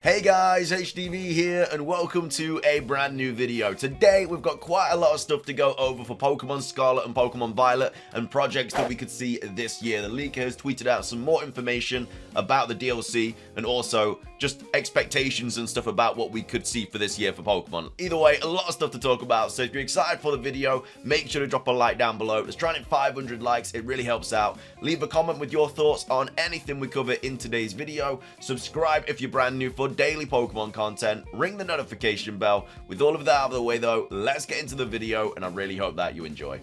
Hey guys, HDvee here and welcome to a brand new video. Today we've got quite a lot of stuff to go over for Pokemon Scarlet and Pokemon Violet and projects that we could see this year. The leaker has tweeted out some more information about the DLC and also just expectations and stuff about what we could see for this year for Pokemon. Either way, a lot of stuff to talk about, so if you're excited for the video, make sure to drop a like down below. Let's try and hit 500 likes, it really helps out. Leave a comment with your thoughts on anything we cover in today's video. Subscribe if you're brand new for daily Pokemon content. Ring the notification bell. With all of that out of the way though, let's get into the video and I really hope that you enjoy.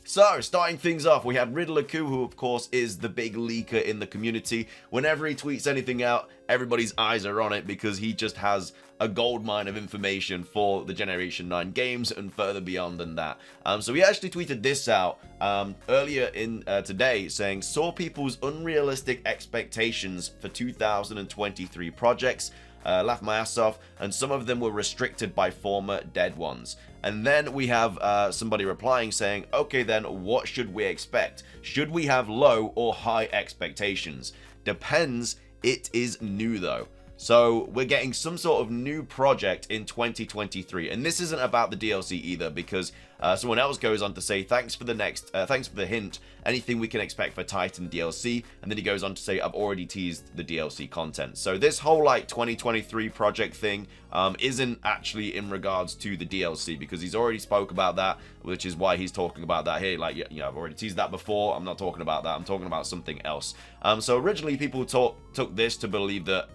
So, starting things off, we had Riddler Q, who of course is the big leaker in the community. Whenever he tweets anything out, everybody's eyes are on it because he just has a goldmine of information for the Generation 9 games and further beyond than that. So he actually tweeted this out earlier in today saying, saw people's unrealistic expectations for 2023 projects. Laughed my ass off, and some of them were restricted by former dead ones. And then we have somebody replying saying, okay then, what should we expect? Should we have low or high expectations? Depends, it is new though. So we're getting some sort of new project in 2023, and this isn't about the DLC either, because someone else goes on to say, thanks for the hint, anything we can expect for Titan DLC, and then he goes on to say, I've already teased the DLC content. So this whole like 2023 project thing isn't actually in regards to the DLC, because he's already spoke about that, which is why he's talking about that here. Like, you know, I've already teased that before, I'm not talking about that, I'm talking about something else. So originally people took this to believe that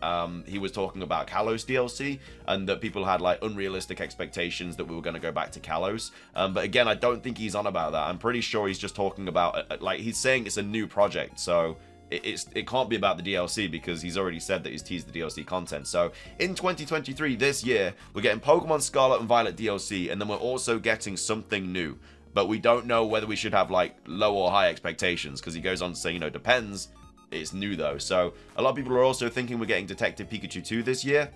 he was talking about Kalos DLC, and that people had like unrealistic expectations that we were going to go back to Kalos. But again, I don't think he's on about that. I'm pretty sure he's just talking about, like, he's saying it's a new project, so it can't be about the DLC because he's already said that he's teased the DLC content. So in 2023, this year, we're getting Pokemon Scarlet and Violet DLC, and then we're also getting something new. But we don't know whether we should have like low or high expectations, because he goes on to say, you know, depends. It's new though. So a lot of people are also thinking we're getting Detective Pikachu 2 this year.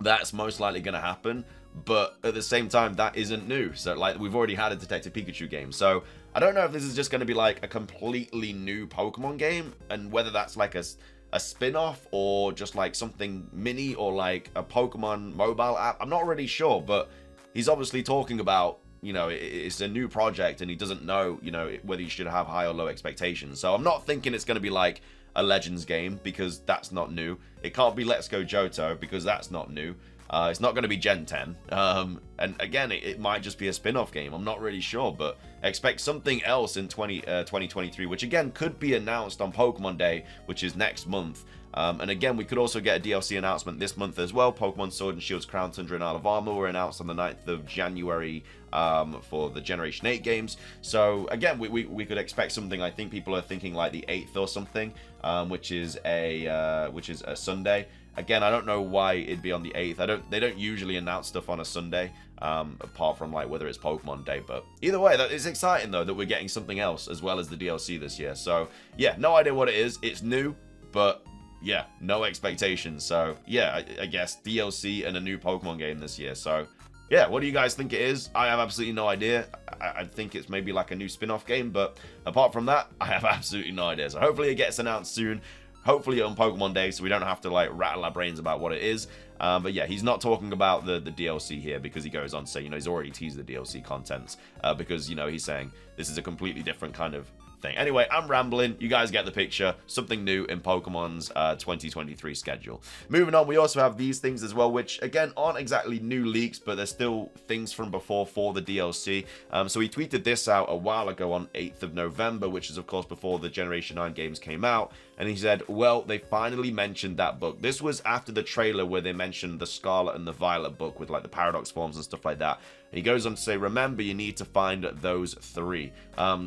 That's most likely going to happen, but at the same time, that isn't new. So like, we've already had a Detective Pikachu game, so I don't know if this is just going to be like a completely new Pokemon game, and whether that's like a spin-off or just like something mini or like a Pokemon mobile app. I'm not really sure, but he's obviously talking about, you know, it's a new project and he doesn't know, you know, whether you should have high or low expectations. So I'm not thinking it's going to be like a Legends game, because that's not new. It can't be Let's Go Johto, because that's not new. It's not going to be Gen 10. And again, it might just be a spin-off game. I'm not really sure, but expect something else in 2023, which again could be announced on Pokemon Day, which is next month. And again, we could also get a DLC announcement this month as well. Pokemon Sword and Shield's Crown Tundra and Isle of Armor were announced on the 9th of January for the Generation 8 games. So again, we could expect something. I think people are thinking like the 8th or something, which is a Sunday. Again, I don't know why it'd be on the 8th. They don't usually announce stuff on a Sunday, apart from like whether it's Pokemon Day. But either way, that is exciting though, that we're getting something else as well as the DLC this year. So yeah, no idea what it is. It's new, but yeah, no expectations. So yeah, I guess DLC and a new Pokemon game this year. So yeah, what do you guys think it is? I have absolutely no idea. I think it's maybe like a new spin-off game, but apart from that, I have absolutely no idea. So hopefully it gets announced soon. Hopefully on Pokemon Day, so we don't have to like rattle our brains about what it is. But yeah, he's not talking about the DLC here, because he goes on to say, you know, he's already teased the DLC contents, because, you know, he's saying this is a completely different kind of thing. Anyway, I'm rambling. You guys get the picture. Something new in Pokemon's 2023 schedule. Moving on, we also have these things as well, which again aren't exactly new leaks, but they're still things from before for the DLC. So he tweeted this out a while ago on 8th of November, which is of course before the Generation 9 games came out. And he said, well, they finally mentioned that book. This was after the trailer where they mentioned the Scarlet and the Violet book with like the paradox forms and stuff like that. And he goes on to say, remember, you need to find those 3.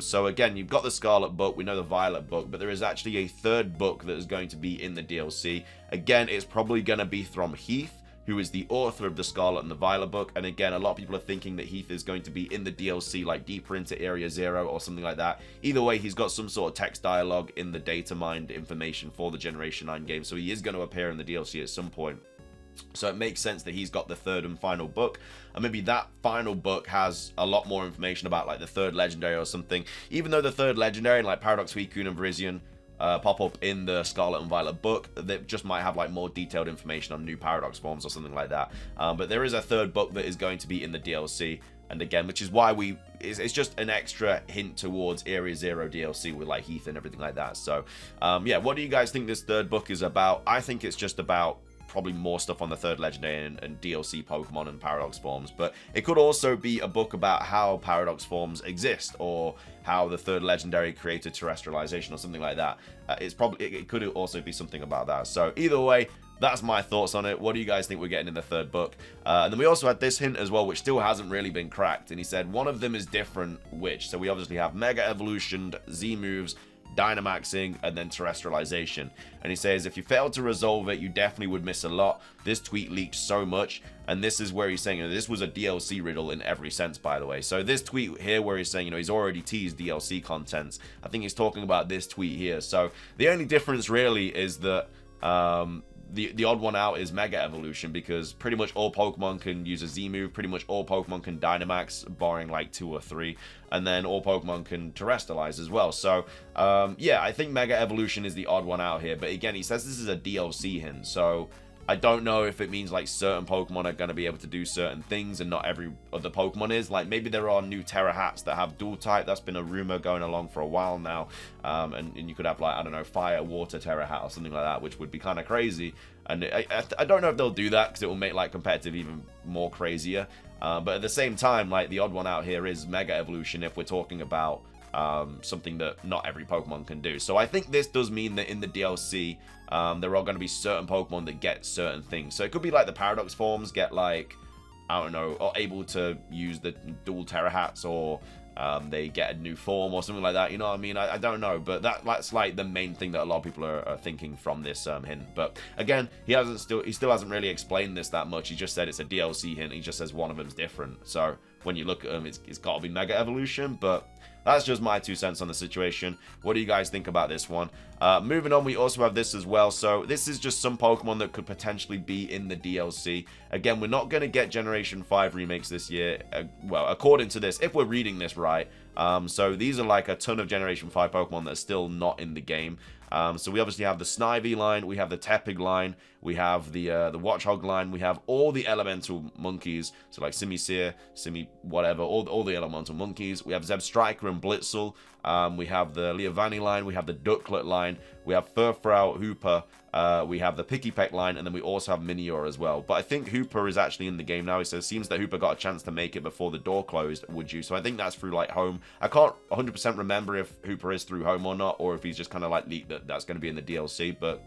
So again, you've got the Scarlet book, we know the Violet book, but there is actually a 3rd book that is going to be in the DLC. Again, it's probably going to be from Heath, who is the author of the Scarlet and the Violet book. And again, a lot of people are thinking that Heath is going to be in the DLC, like deeper into Area 0 or something like that. Either way, he's got some sort of text dialogue in the data mined information for the Generation 9 game, so he is going to appear in the DLC at some point. So it makes sense that he's got the 3rd and final book, and maybe that final book has a lot more information about like the 3rd legendary or something. Even though the 3rd legendary, like Paradox Suicune and Virizion, pop up in the Scarlet and Violet book. They just might have like more detailed information on new paradox forms or something like that. But there is a third book that is going to be in the DLC. And again, which is why it's just an extra hint towards Area Zero DLC with like Heath and everything like that. So, yeah, what do you guys think this third book is about? I think it's just about probably more stuff on the third legendary and DLC Pokemon and paradox forms, but it could also be a book about how paradox forms exist, or how the third legendary created terrestrialization or something like that. It could also be something about that. So either way, that's my thoughts on it. What do you guys think we're getting in the third book? And then we also had this hint as well, which still hasn't really been cracked. And he said one of them is different, which? So we obviously have Mega Evolutioned, Z moves, Dynamaxing, and then terrestrialization. And he says if you fail to resolve it, you definitely would miss a lot. This tweet leaked so much, and this is where he's saying, you know, this was a DLC riddle in every sense, by the way. So this tweet here where he's saying, you know, he's already teased DLC contents, I think he's talking about this tweet here. So the only difference really is that the odd one out is Mega Evolution, because pretty much all Pokemon can use a Z move, pretty much all Pokemon can Dynamax, barring like 2 or 3, and then all Pokemon can Terrestrialize as well. So, yeah, I think Mega Evolution is the odd one out here, but again, he says this is a DLC hint, so I don't know if it means like certain Pokemon are going to be able to do certain things and not every other Pokemon is. Like maybe there are new Terra Hats that have dual type. That's been a rumor going along for a while now. And you could have like, I don't know, Fire, Water Terra Hat or something like that, which would be kind of crazy. And I don't know if they'll do that because it will make like competitive even more crazier. But at the same time, like the odd one out here is Mega Evolution if we're talking about something that not every Pokemon can do. So I think this does mean that in the DLC, there are going to be certain Pokemon that get certain things. So it could be like the Paradox forms get like, I don't know, or able to use the dual Terra Hats, or they get a new form or something like that. You know what I mean? I don't know, but that's like the main thing that a lot of people are thinking from this hint. But again, he still hasn't really explained this that much. He just said it's a DLC hint. He just says one of them's different. So when you look at them, it's got to be Mega Evolution, but that's just my 2 cents on the situation. What do you guys think about this one? Moving on, we also have this as well. So this is just some Pokemon that could potentially be in the DLC. Again, we're not going to get Generation 5 remakes this year. Well, according to this, if we're reading this right. So these are like a ton of Generation 5 Pokemon that are still not in the game. So we obviously have the Snivy line, we have the Tepig line, we have the Watchog line, we have all the elemental monkeys, so like Simisear, whatever, all the elemental monkeys. We have Zebstrika and Blitzel. We have the Leavanny line, we have the Ducklet line, we have Furfrou, Hooper, we have the Pikipek line, and then we also have Minior as well. But I think Hooper is actually in the game now. So it seems that Hooper got a chance to make it before the door closed, would you? So I think that's through like home. I can't 100% remember if Hooper is through home or not, or if he's just kind of like leaked that's going to be in the DLC. But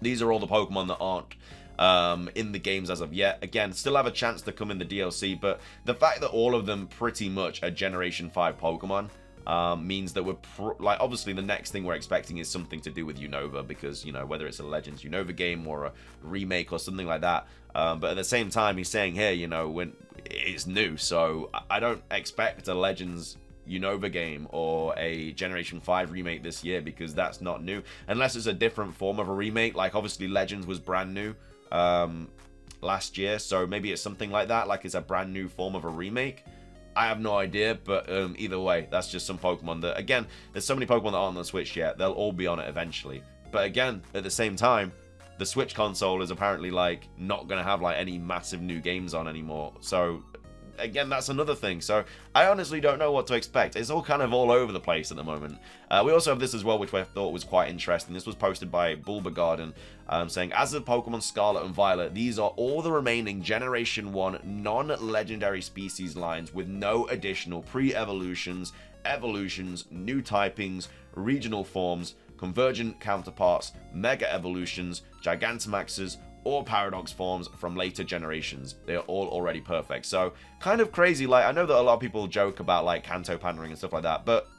these are all the Pokemon that aren't in the games as of yet. Again, still have a chance to come in the DLC, but the fact that all of them pretty much are Generation 5 Pokemon means that we're like, obviously the next thing we're expecting is something to do with Unova, because, you know, whether it's a Legends Unova game or a remake or something like that. But at the same time, he's saying here, you know, when it's new, so I don't expect a Legends Unova game or a Generation 5 remake this year, because that's not new, unless it's a different form of a remake. Like obviously Legends was brand new last year, so maybe it's something like that, like it's a brand new form of a remake. I have no idea, but either way, that's just some Pokemon that, again, there's so many Pokemon that aren't on the Switch yet. They'll all be on it eventually. But again, at the same time, the Switch console is apparently like not going to have like any massive new games on anymore. So again, that's another thing. So I honestly don't know what to expect. It's all kind of all over the place at the moment. We also have this as well, which I thought was quite interesting. This was posted by Bulba Garden, saying, as of Pokemon Scarlet and Violet, these are all the remaining Generation 1 non-legendary species lines with no additional pre-evolutions, evolutions, new typings, regional forms, convergent counterparts, mega evolutions, Gigantamaxes, or paradox forms from later generations. They are all already perfect. So kind of crazy. Like, I know that a lot of people joke about like Kanto pandering and stuff like that, but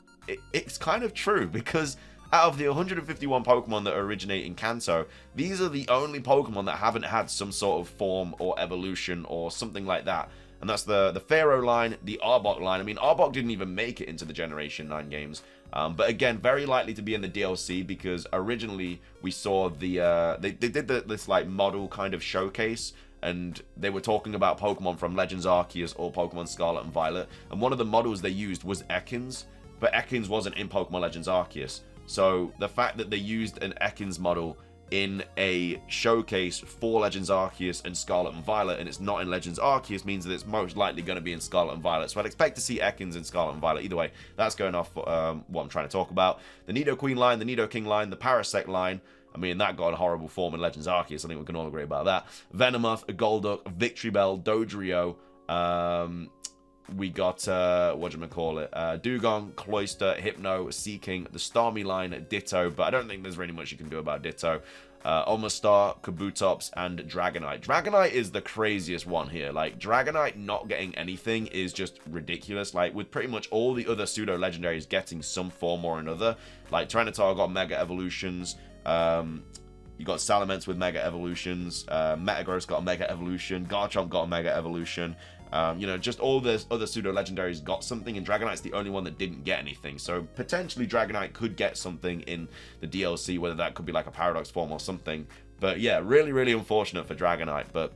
it's kind of true, because out of the 151 Pokemon that originate in Kanto, these are the only Pokemon that haven't had some sort of form or evolution or something like that. And that's the Pharaoh line, the Arbok line. I mean, Arbok didn't even make it into the Generation 9 games. But again, very likely to be in the DLC, because originally we saw they did this like model kind of showcase, and they were talking about Pokemon from Legends Arceus or Pokemon Scarlet and Violet, and one of the models they used was Ekans, but Ekans wasn't in Pokemon Legends Arceus. So the fact that they used an Ekans model in a showcase for Legends Arceus and Scarlet and Violet, and it's not in Legends Arceus, means that it's most likely going to be in Scarlet and Violet. So I'd expect to see Ekans in Scarlet and Violet. Either way, that's going off what I'm trying to talk about. The Nidoqueen line, the Nidoking line, the Parasect line. I mean, that got a horrible form in Legends Arceus. I think we can all agree about that. Venomoth, a Golduck, Victreebel, Dodrio. We got, Dugong, Cloyster, Hypno, Seaking, the Starmie line, Ditto, but I don't think there's really much you can do about Ditto. Omastar, Kabutops, and Dragonite. Dragonite is the craziest one here. Like, Dragonite not getting anything is just ridiculous. Like, with pretty much all the other pseudo-legendaries getting some form or another. Like, Tyranitar got Mega Evolutions. You got Salamence with Mega Evolutions. Metagross got a Mega Evolution. Garchomp got a Mega Evolution. You know, just all the other pseudo-legendaries got something, and Dragonite's the only one that didn't get anything. So, potentially, Dragonite could get something in the DLC, whether that could be like a Paradox form or something. But yeah, really, really unfortunate for Dragonite. But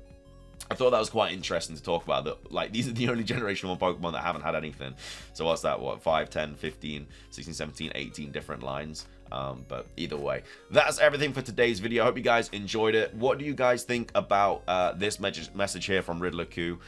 I thought that was quite interesting to talk about, that like these are the only generation 1 Pokemon that haven't had anything. So what's that, what, 5, 10, 15, 16, 17, 18 different lines. But either way, that's everything for today's video. I hope you guys enjoyed it. What do you guys think about this message here from Riddler Q?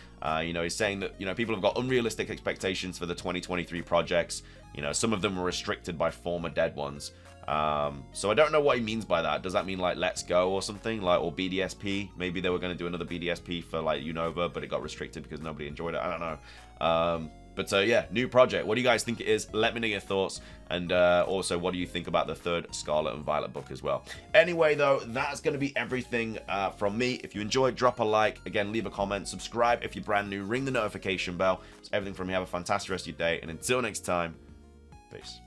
You know, he's saying that, you know, people have got unrealistic expectations for the 2023 projects. You know, some of them were restricted by former dead ones. So I don't know what he means by that. Does that mean like Let's Go or something, like, or BDSP? Maybe they were going to do another BDSP for like Unova, but it got restricted because nobody enjoyed it. I don't know. But yeah, new project. What do you guys think it is? Let me know your thoughts. And also, what do you think about the 3rd Scarlet and Violet book as well? Anyway, though, that's going to be everything from me. If you enjoyed, drop a like. Again, leave a comment. Subscribe if you're brand new. Ring the notification bell. It's everything from me. Have a fantastic rest of your day. And until next time, peace.